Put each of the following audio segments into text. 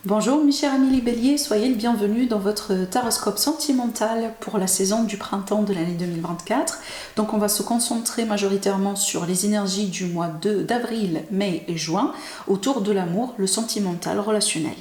Bonjour mes chers amis les béliers, soyez le bienvenu dans votre taroscope sentimental pour la saison du printemps de l'année 2024. Donc on va se concentrer majoritairement sur les énergies du mois d'avril, mai et juin autour de l'amour, le sentimental, relationnel.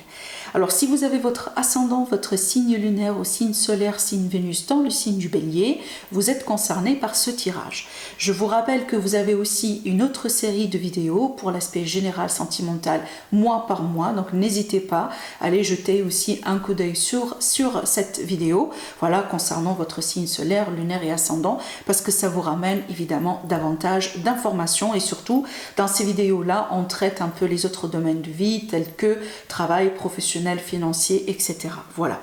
Alors si vous avez votre ascendant, votre signe lunaire au signe solaire, signe Vénus dans le signe du bélier, vous êtes concerné par ce tirage. Je vous rappelle que vous avez aussi une autre série de vidéos pour l'aspect général sentimental mois par mois, donc n'hésitez pas à aller jeter aussi un coup d'œil sur cette vidéo, voilà, concernant votre signe solaire, lunaire et ascendant, parce que ça vous ramène évidemment davantage d'informations et surtout dans ces vidéos-là, on traite un peu les autres domaines de vie tels que travail, professionnel, financier, etc. Voilà.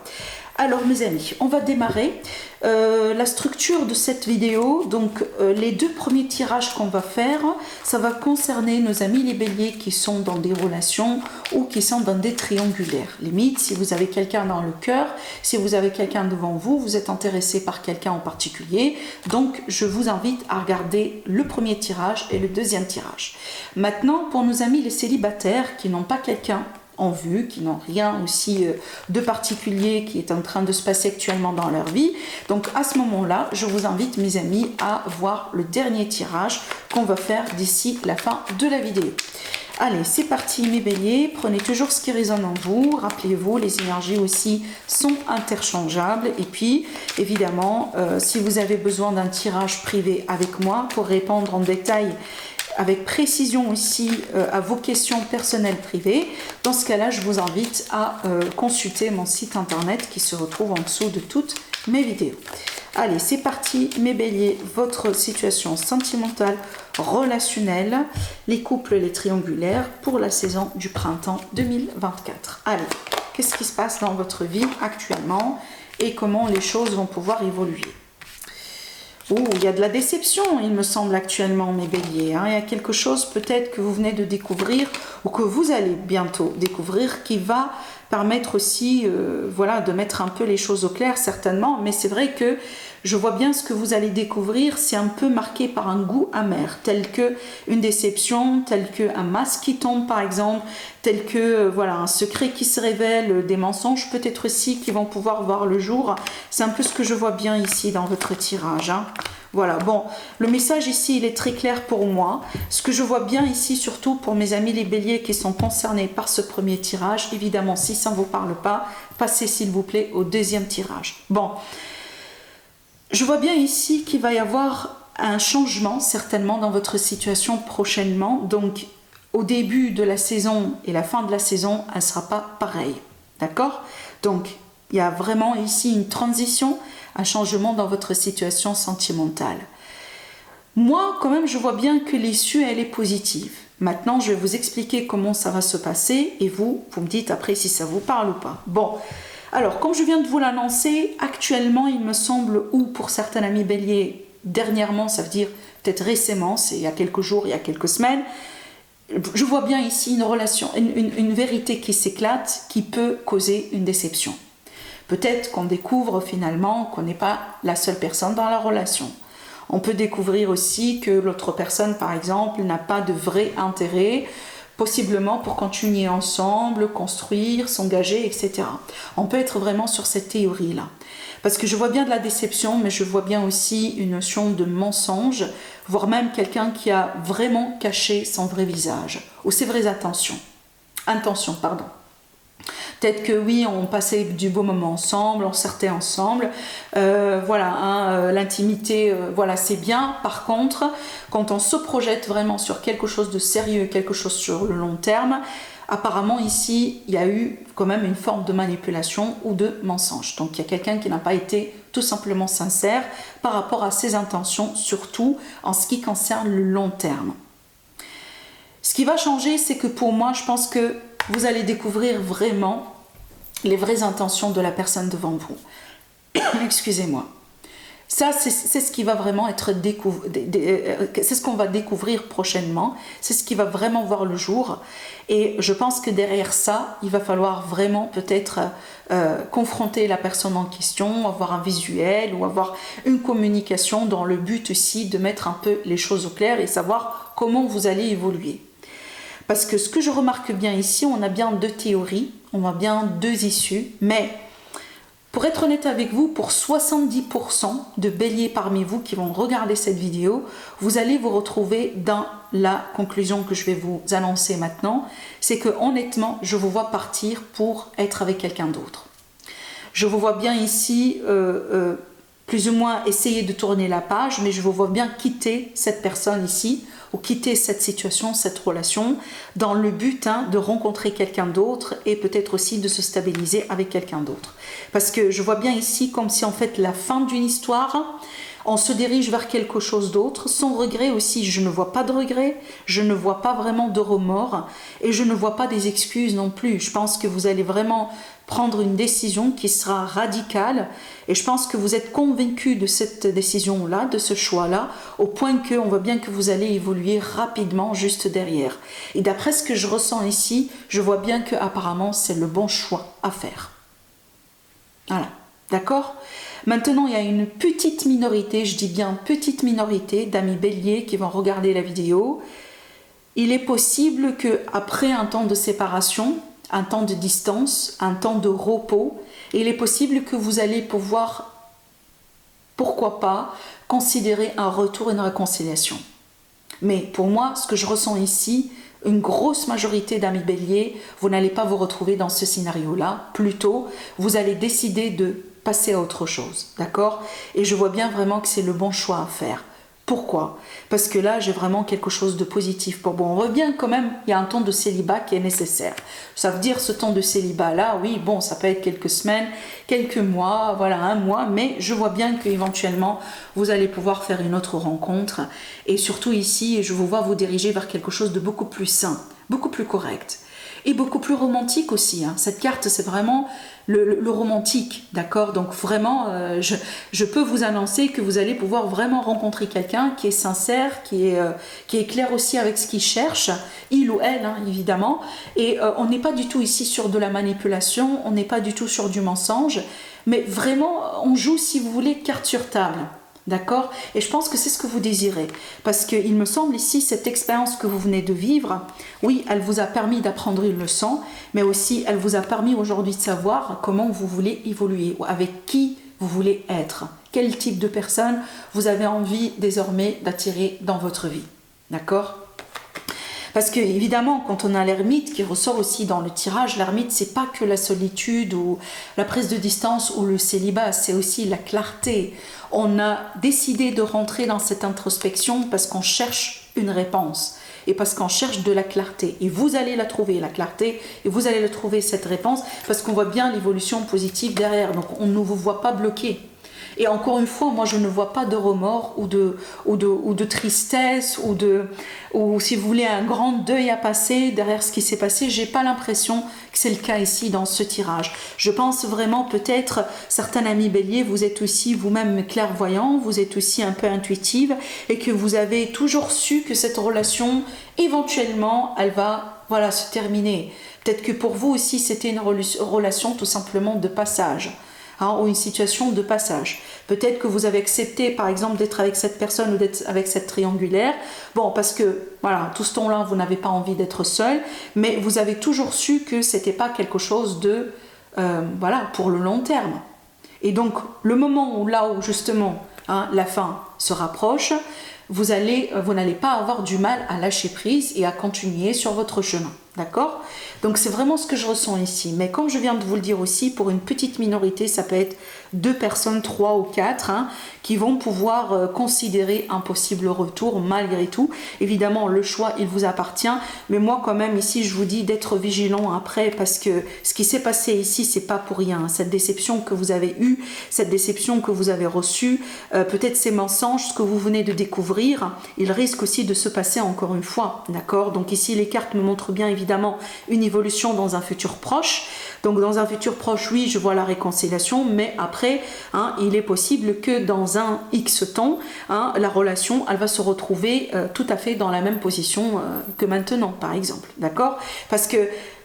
Alors mes amis, on va démarrer la structure de cette vidéo. Donc les deux premiers tirages qu'on va faire, ça va concerner nos amis les béliers qui sont dans des relations ou qui sont dans des triangulaires. Limite, si vous avez quelqu'un dans le cœur, si vous avez quelqu'un devant vous, vous êtes intéressé par quelqu'un en particulier. Donc je vous invite à regarder le premier tirage et le deuxième tirage. Maintenant, pour nos amis les célibataires qui n'ont pas quelqu'un en vue, qui n'ont rien aussi de particulier qui est en train de se passer actuellement dans leur vie. Donc à ce moment-là, je vous invite mes amis à voir le dernier tirage qu'on va faire d'ici la fin de la vidéo. Allez, c'est parti mes béliers, prenez toujours ce qui résonne en vous, rappelez-vous, les énergies aussi sont interchangeables et puis évidemment, si vous avez besoin d'un tirage privé avec moi pour répondre en détail avec précision aussi à vos questions personnelles privées, dans ce cas-là, je vous invite à consulter mon site internet qui se retrouve en dessous de toutes mes vidéos. Allez, c'est parti mes béliers, votre situation sentimentale, relationnelle, les couples, les triangulaires pour la saison du printemps 2024. Allez, qu'est-ce qui se passe dans votre vie actuellement et comment les choses vont pouvoir évoluer? Il y a de la déception, il me semble, actuellement, mes béliers. Il y a quelque chose peut-être que vous venez de découvrir ou que vous allez bientôt découvrir qui va permettre aussi de mettre un peu les choses au clair, certainement. Mais c'est vrai que je vois bien ce que vous allez découvrir, c'est un peu marqué par un goût amer, tel que une déception, tel que un masque qui tombe par exemple, tel que un secret qui se révèle, des mensonges peut-être aussi qui vont pouvoir voir le jour. C'est un peu ce que je vois bien ici dans votre tirage. Voilà, bon, le message ici, il est très clair pour moi. Ce que je vois bien ici, surtout pour mes amis les béliers qui sont concernés par ce premier tirage, évidemment, si ça ne vous parle pas, passez s'il vous plaît au deuxième tirage. Bon, je vois bien ici qu'il va y avoir un changement, certainement, dans votre situation prochainement. Donc, au début de la saison et la fin de la saison, elle ne sera pas pareille. D'accord? Donc, il y a vraiment ici une transition, un changement dans votre situation sentimentale. Moi, quand même, je vois bien que l'issue, elle est positive. Maintenant, je vais vous expliquer comment ça va se passer et vous me dites après si ça vous parle ou pas. Bon, alors, comme je viens de vous l'annoncer, actuellement, il me semble, ou pour certains amis béliers, dernièrement, ça veut dire peut-être récemment, c'est il y a quelques jours, il y a quelques semaines, je vois bien ici une relation, une vérité qui s'éclate, qui peut causer une déception. Peut-être qu'on découvre finalement qu'on n'est pas la seule personne dans la relation. On peut découvrir aussi que l'autre personne, par exemple, n'a pas de vrai intérêt, possiblement pour continuer ensemble, construire, s'engager, etc. On peut être vraiment sur cette théorie-là. Parce que je vois bien de la déception, mais je vois bien aussi une notion de mensonge, voire même quelqu'un qui a vraiment caché son vrai visage, ou ses vraies intentions. Peut-être que oui, on passait du beau moment ensemble, on sortait ensemble, l'intimité, c'est bien. Par contre, quand on se projette vraiment sur quelque chose de sérieux, quelque chose sur le long terme, apparemment ici, il y a eu quand même une forme de manipulation ou de mensonge. Donc il y a quelqu'un qui n'a pas été tout simplement sincère par rapport à ses intentions, surtout en ce qui concerne le long terme. Ce qui va changer, c'est que pour moi, je pense que vous allez découvrir vraiment les vraies intentions de la personne devant vous. Excusez-moi. Ça, c'est ce qui va vraiment être c'est ce qu'on va découvrir prochainement. C'est ce qui va vraiment voir le jour. Et je pense que derrière ça, il va falloir vraiment peut-être confronter la personne en question, avoir un visuel ou avoir une communication dans le but aussi de mettre un peu les choses au clair et savoir comment vous allez évoluer. Parce que ce que je remarque bien ici, on a bien deux théories, on a bien deux issues, mais pour être honnête avec vous, pour 70% de béliers parmi vous qui vont regarder cette vidéo, vous allez vous retrouver dans la conclusion que je vais vous annoncer maintenant. C'est que honnêtement, je vous vois partir pour être avec quelqu'un d'autre. Je vous vois bien ici, plus ou moins essayer de tourner la page, mais je vous vois bien quitter cette personne ici, ou quitter cette situation, cette relation, dans le but de rencontrer quelqu'un d'autre et peut-être aussi de se stabiliser avec quelqu'un d'autre. Parce que je vois bien ici comme si en fait la fin d'une histoire, on se dirige vers quelque chose d'autre, sans regret aussi. Je ne vois pas de regret, je ne vois pas vraiment de remords et je ne vois pas des excuses non plus. Je pense que vous allez vraiment prendre une décision qui sera radicale et je pense que vous êtes convaincu de cette décision-là, de ce choix-là, au point qu'on voit bien que vous allez évoluer rapidement juste derrière. Et d'après ce que je ressens ici, je vois bien que apparemment c'est le bon choix à faire. Voilà, d'accord ? Maintenant, il y a une petite minorité, je dis bien petite minorité d'amis béliers qui vont regarder la vidéo. Il est possible qu'après un temps de séparation, un temps de distance, un temps de repos, il est possible que vous allez pouvoir, pourquoi pas, considérer un retour, une réconciliation. Mais pour moi, ce que je ressens ici, une grosse majorité d'amis béliers, vous n'allez pas vous retrouver dans ce scénario-là. Plutôt, vous allez décider de passer à autre chose, d'accord ? Et je vois bien vraiment que c'est le bon choix à faire. Pourquoi ? Parce que là, j'ai vraiment quelque chose de positif pour vous. On voit bien quand même, il y a un temps de célibat qui est nécessaire. Ça veut dire ce temps de célibat-là, oui, bon, ça peut être quelques semaines, quelques mois, voilà, un mois, mais je vois bien qu'éventuellement, vous allez pouvoir faire une autre rencontre. Et surtout ici, je vous vois vous diriger vers quelque chose de beaucoup plus sain, beaucoup plus correct. Et beaucoup plus romantique aussi. Cette carte, c'est vraiment le romantique, d'accord ? Donc vraiment, je peux vous annoncer que vous allez pouvoir vraiment rencontrer quelqu'un qui est sincère, qui est clair aussi avec ce qu'il cherche, il ou elle, évidemment. Et on n'est pas du tout ici sur de la manipulation, on n'est pas du tout sur du mensonge, mais vraiment, on joue, si vous voulez, carte sur table. D'accord ? Et je pense que c'est ce que vous désirez. Parce qu'il me semble ici, cette expérience que vous venez de vivre, oui, elle vous a permis d'apprendre une leçon, mais aussi elle vous a permis aujourd'hui de savoir comment vous voulez évoluer, ou avec qui vous voulez être. Quel type de personne vous avez envie désormais d'attirer dans votre vie. D'accord ? Parce que évidemment, quand on a l'ermite qui ressort aussi dans le tirage, l'ermite, c'est pas que la solitude ou la prise de distance ou le célibat, c'est aussi la clarté. On a décidé de rentrer dans cette introspection parce qu'on cherche une réponse et parce qu'on cherche de la clarté. Et vous allez la trouver, la clarté, et vous allez la trouver, cette réponse, parce qu'on voit bien l'évolution positive derrière. Donc on ne vous voit pas bloqué. Et encore une fois, moi je ne vois pas de remords ou de tristesse ou si vous voulez un grand deuil à passer derrière ce qui s'est passé. J'ai pas l'impression que c'est le cas ici dans ce tirage. Je pense vraiment peut-être, certains amis béliers, vous êtes aussi vous-même clairvoyant, vous êtes aussi un peu intuitive et que vous avez toujours su que cette relation, éventuellement, elle va se terminer. Peut-être que pour vous aussi, c'était une relation tout simplement de passage. Ou une situation de passage. Peut-être que vous avez accepté, par exemple, d'être avec cette personne ou d'être avec cette triangulaire. Bon, parce que, tout ce temps-là, vous n'avez pas envie d'être seul, mais vous avez toujours su que c'était pas quelque chose de, pour le long terme. Et donc, le moment où justement, la fin se rapproche, vous n'allez pas avoir du mal à lâcher prise et à continuer sur votre chemin. D'accord ? Donc c'est vraiment ce que je ressens ici. Mais comme je viens de vous le dire aussi, pour une petite minorité, ça peut être 2 personnes, 3 ou 4, qui vont pouvoir considérer un possible retour malgré tout. Évidemment, le choix, il vous appartient. Mais moi, quand même, ici, je vous dis d'être vigilant après, parce que ce qui s'est passé ici, c'est pas pour rien. Cette déception que vous avez eue, cette déception que vous avez reçue, peut-être ces mensonges, ce que vous venez de découvrir, il risque aussi de se passer encore une fois. D'accord ? Donc ici, les cartes me montrent bien, évidemment, une évolution dans un futur proche. Donc dans un futur proche, oui, je vois la réconciliation, mais après, il est possible que dans un X temps, la relation, elle va se retrouver tout à fait dans la même position que maintenant, par exemple. D'accord ? Parce que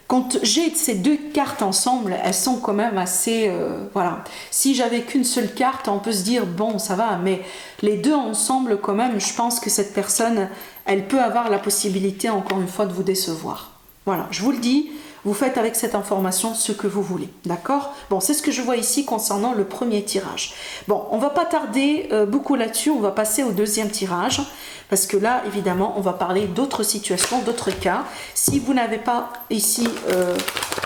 quand j'ai ces deux cartes ensemble, elles sont quand même assez... voilà. Si j'avais qu'une seule carte, on peut se dire, bon, ça va, mais les deux ensemble, quand même, je pense que cette personne, elle peut avoir la possibilité, encore une fois, de vous décevoir. Voilà, je vous le dis, vous faites avec cette information ce que vous voulez, d'accord? Bon, c'est ce que je vois ici concernant le premier tirage. Bon, on va pas tarder beaucoup là-dessus, on va passer au deuxième tirage, parce que là, évidemment, on va parler d'autres situations, d'autres cas. Si vous n'avez pas ici,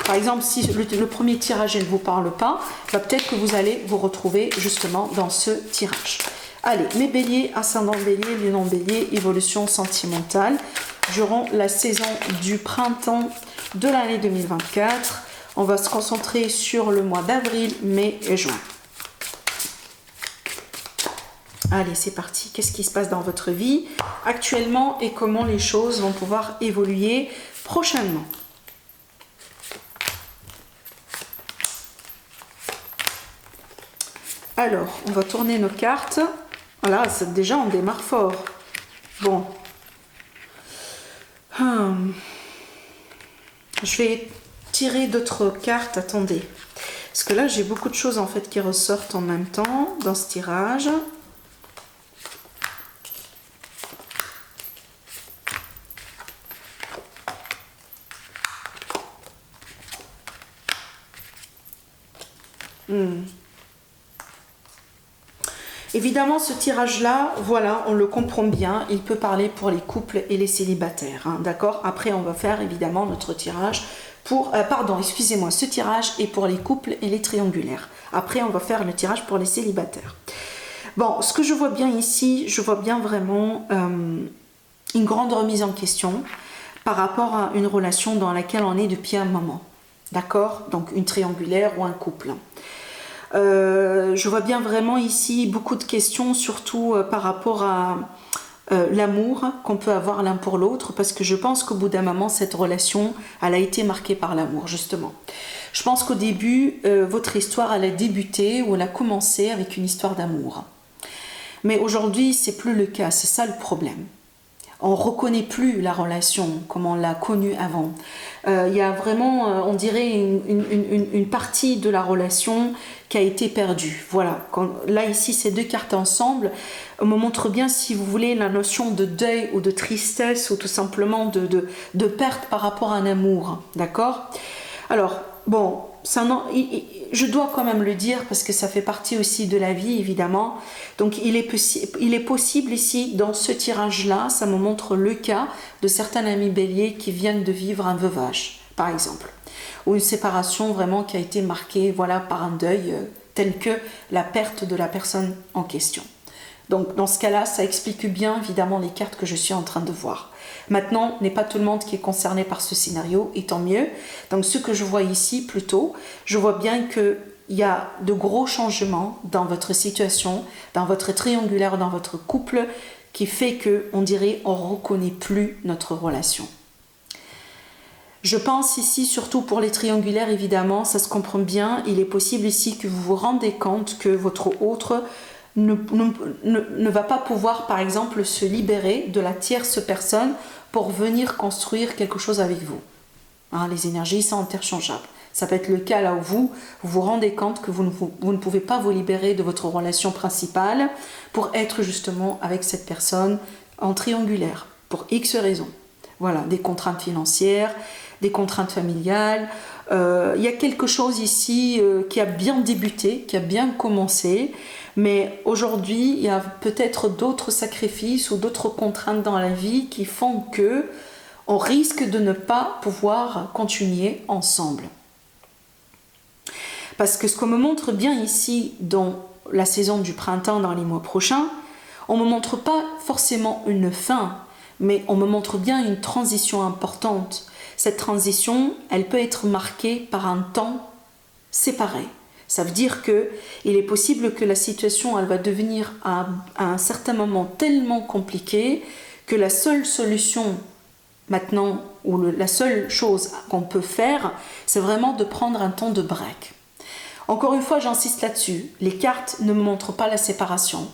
par exemple, si le premier tirage ne vous parle pas, bah, peut-être que vous allez vous retrouver justement dans ce tirage. Allez, mes béliers, ascendant bélier, lunan bélier, évolution sentimentale, durant la saison du printemps de l'année 2024. On va se concentrer sur le mois d'avril, mai et juin. Allez, c'est parti. Qu'est-ce qui se passe dans votre vie actuellement et comment les choses vont pouvoir évoluer prochainement? Alors, on va tourner nos cartes. Voilà, déjà on démarre fort. Bon. Je vais tirer d'autres cartes, attendez. Parce que là, j'ai beaucoup de choses en fait qui ressortent en même temps dans ce tirage. Évidemment, ce tirage-là, voilà, on le comprend bien, il peut parler pour les couples et les célibataires, hein, d'accord? Après, on va faire évidemment notre tirage pour... excusez-moi, ce tirage est pour les couples et les triangulaires. Après, on va faire le tirage pour les célibataires. Bon, ce que je vois bien ici, je vois bien vraiment une grande remise en question par rapport à une relation dans laquelle on est depuis un moment, d'accord? Donc, une triangulaire ou un couple. Je vois bien vraiment ici beaucoup de questions, surtout par rapport à l'amour qu'on peut avoir l'un pour l'autre, parce que je pense qu'au bout d'un moment, cette relation, elle a été marquée par l'amour, justement. Je pense qu'au début, votre histoire, elle a débuté ou elle a commencé avec une histoire d'amour. Mais aujourd'hui, c'est plus le cas, c'est ça le problème. On ne reconnaît plus la relation comme on l'a connue avant. Il y a vraiment, on dirait, une partie de la relation qui a été perdue. Voilà. Là, ici, ces deux cartes ensemble me montrent bien, si vous voulez, la notion de deuil ou de tristesse ou tout simplement de perte par rapport à un amour. D'accord? Alors, bon, je dois quand même le dire parce que ça fait partie aussi de la vie, évidemment. Donc, il est possible ici, dans ce tirage-là, ça me montre le cas de certains amis béliers qui viennent de vivre un veuvage, par exemple. Ou une séparation vraiment qui a été marquée, voilà, par un deuil tel que la perte de la personne en question. Donc, dans ce cas-là, ça explique bien, évidemment, les cartes que je suis en train de voir. Maintenant, n'est pas tout le monde qui est concerné par ce scénario, et tant mieux. Donc, ce que je vois ici, plutôt, je vois bien qu'il y a de gros changements dans votre situation, dans votre triangulaire, dans votre couple, qui fait qu'on dirait on ne reconnaît plus notre relation. Je pense ici, surtout pour les triangulaires, évidemment, ça se comprend bien. Il est possible ici que vous vous rendez compte que votre autre ne va pas pouvoir, par exemple, se libérer de la tierce personne pour venir construire quelque chose avec vous. Hein, les énergies sont interchangeables. Ça peut être le cas là où vous vous rendez compte que vous ne pouvez pas vous libérer de votre relation principale pour être justement avec cette personne en triangulaire, pour X raisons. Voilà, des contraintes financières, des contraintes familiales. Il y a quelque chose ici qui a bien débuté, qui a bien commencé, mais aujourd'hui, il y a peut-être d'autres sacrifices ou d'autres contraintes dans la vie qui font que on risque de ne pas pouvoir continuer ensemble. Parce que ce qu'on me montre bien ici dans la saison du printemps, dans les mois prochains, on ne me montre pas forcément une fin, mais on me montre bien une transition importante. Cette transition, elle peut être marquée par un temps séparé. Ça veut dire qu'il est possible que la situation, elle va devenir à un certain moment tellement compliquée que la seule solution maintenant, ou la seule chose qu'on peut faire, c'est vraiment de prendre un temps de break. Encore une fois, j'insiste là-dessus. Les cartes ne me montrent pas la séparation,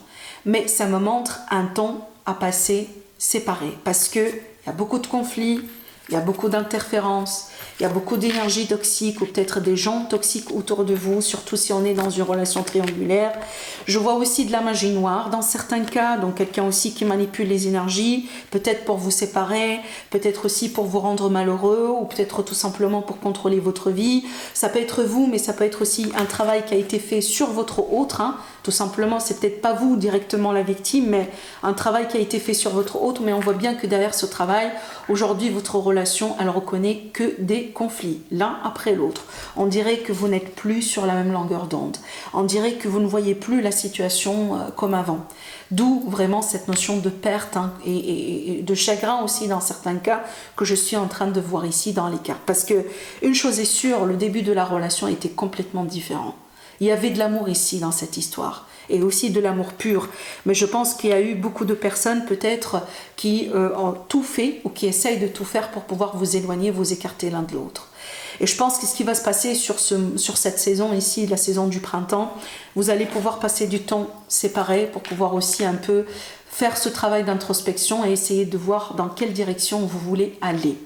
mais ça me montre un temps à passer séparé. Parce qu'il y a beaucoup de conflits, il y a beaucoup d'interférences, il y a beaucoup d'énergie toxique ou peut-être des gens toxiques autour de vous, surtout si on est dans une relation triangulaire. Je vois aussi de la magie noire dans certains cas, donc quelqu'un aussi qui manipule les énergies, peut-être pour vous séparer, peut-être aussi pour vous rendre malheureux ou peut-être tout simplement pour contrôler votre vie. Ça peut être vous, mais ça peut être aussi un travail qui a été fait sur votre autre, hein. Tout simplement, c'est peut-être pas vous directement la victime, mais un travail qui a été fait sur votre autre, mais on voit bien que derrière ce travail, aujourd'hui, votre relation, elle reconnaît que des conflits, l'un après l'autre. On dirait que vous n'êtes plus sur la même longueur d'onde. On dirait que vous ne voyez plus la situation comme avant. D'où vraiment cette notion de perte, hein, et de chagrin aussi dans certains cas que je suis en train de voir ici dans les cartes. Parce que une chose est sûre, le début de la relation était complètement différent. Il y avait de l'amour ici dans cette histoire et aussi de l'amour pur. Mais je pense qu'il y a eu beaucoup de personnes peut-être qui ont tout fait ou qui essayent de tout faire pour pouvoir vous éloigner, vous écarter l'un de l'autre. Et je pense que ce qui va se passer sur cette saison ici, la saison du printemps, vous allez pouvoir passer du temps séparé pour pouvoir aussi un peu faire ce travail d'introspection et essayer de voir dans quelle direction vous voulez aller.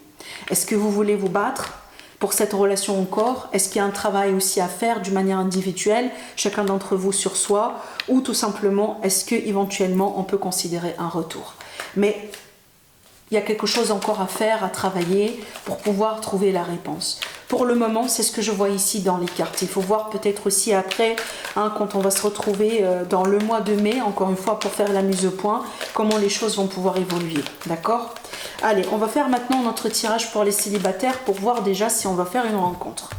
Est-ce que vous voulez vous battre pour cette relation encore? Est-ce qu'il y a un travail aussi à faire d'une manière individuelle, chacun d'entre vous sur soi, ou tout simplement, est-ce qu'éventuellement on peut considérer un retour? Mais il y a quelque chose encore à faire, à travailler pour pouvoir trouver la réponse. Pour le moment, c'est ce que je vois ici dans les cartes. Il faut voir peut-être aussi après, hein, quand on va se retrouver dans le mois de mai, encore une fois pour faire la mise au point, comment les choses vont pouvoir évoluer. D'accord ? Allez, on va faire maintenant notre tirage pour les célibataires pour voir déjà si on va faire une rencontre.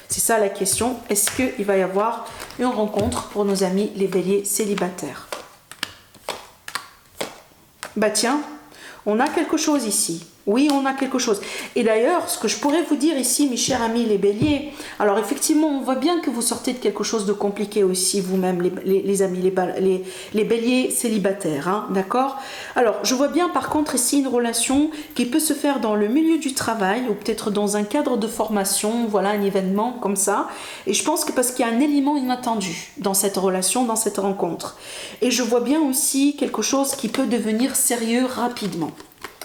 C'est ça la question. Est-ce qu'il va y avoir une rencontre pour nos amis les béliers célibataires? Bah tiens, on a quelque chose ici. Oui, on a quelque chose. Et d'ailleurs, ce que je pourrais vous dire ici, mes chers amis les béliers, alors effectivement, on voit bien que vous sortez de quelque chose de compliqué aussi, vous-même, les amis, les béliers célibataires, hein, d'accord? Alors, je vois bien par contre ici une relation qui peut se faire dans le milieu du travail ou peut-être dans un cadre de formation, voilà, un événement comme ça. Et je pense que parce qu'il y a un élément inattendu dans cette relation, dans cette rencontre. Et je vois bien aussi quelque chose qui peut devenir sérieux rapidement.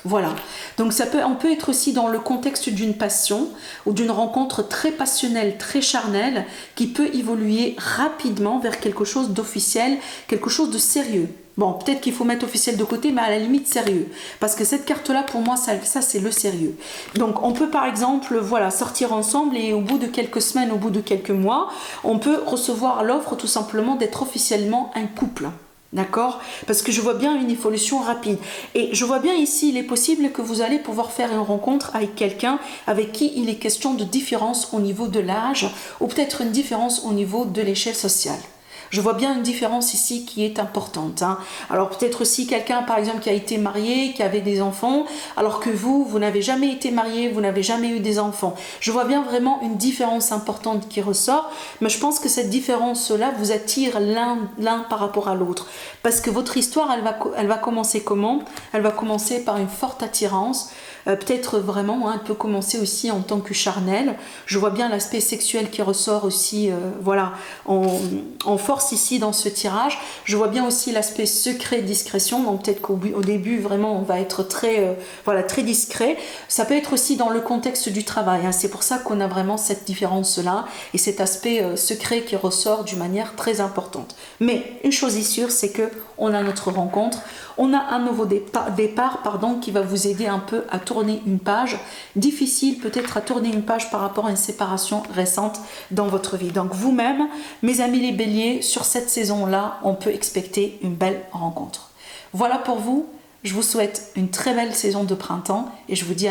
Voilà, donc on peut être aussi dans le contexte d'une passion ou d'une rencontre très passionnelle, très charnelle qui peut évoluer rapidement vers quelque chose d'officiel, quelque chose de sérieux. Bon, peut-être qu'il faut mettre officiel de côté, mais à la limite sérieux. Parce que cette carte-là, pour moi, ça c'est le sérieux. Donc, on peut par exemple, voilà, sortir ensemble et au bout de quelques semaines, au bout de quelques mois, on peut recevoir l'offre tout simplement d'être officiellement un couple. D'accord? Parce que je vois bien une évolution rapide. Et je vois bien ici, il est possible que vous allez pouvoir faire une rencontre avec quelqu'un avec qui il est question de différence au niveau de l'âge ou peut-être une différence au niveau de l'échelle sociale. Je vois bien une différence ici qui est importante, hein. Alors peut-être aussi quelqu'un par exemple qui a été marié, qui avait des enfants, alors que vous n'avez jamais été marié, vous n'avez jamais eu des enfants. Je vois bien vraiment une différence importante qui ressort, mais je pense que cette différence-là vous attire l'un par rapport à l'autre. Parce que votre histoire, elle va commencer comment? Elle va commencer par une forte attirance. Peut-être vraiment, hein, elle peut commencer aussi en tant que charnel. Je vois bien l'aspect sexuel qui ressort aussi, voilà, en force ici dans ce tirage. Je vois bien aussi l'aspect secret, discrétion. Donc peut-être qu'au début, vraiment, on va être très, voilà, très discret. Ça peut être aussi dans le contexte du travail, hein. C'est pour ça qu'on a vraiment cette différence-là et cet aspect secret qui ressort d'une manière très importante. Mais une chose est sûre, c'est que on a notre rencontre. On a un nouveau départ, qui va vous aider un peu à tourner une page. Difficile peut-être à tourner une page par rapport à une séparation récente dans votre vie. Donc vous-même, mes amis les béliers, sur cette saison-là, on peut expecter une belle rencontre. Voilà pour vous. Je vous souhaite une très belle saison de printemps et je vous dis à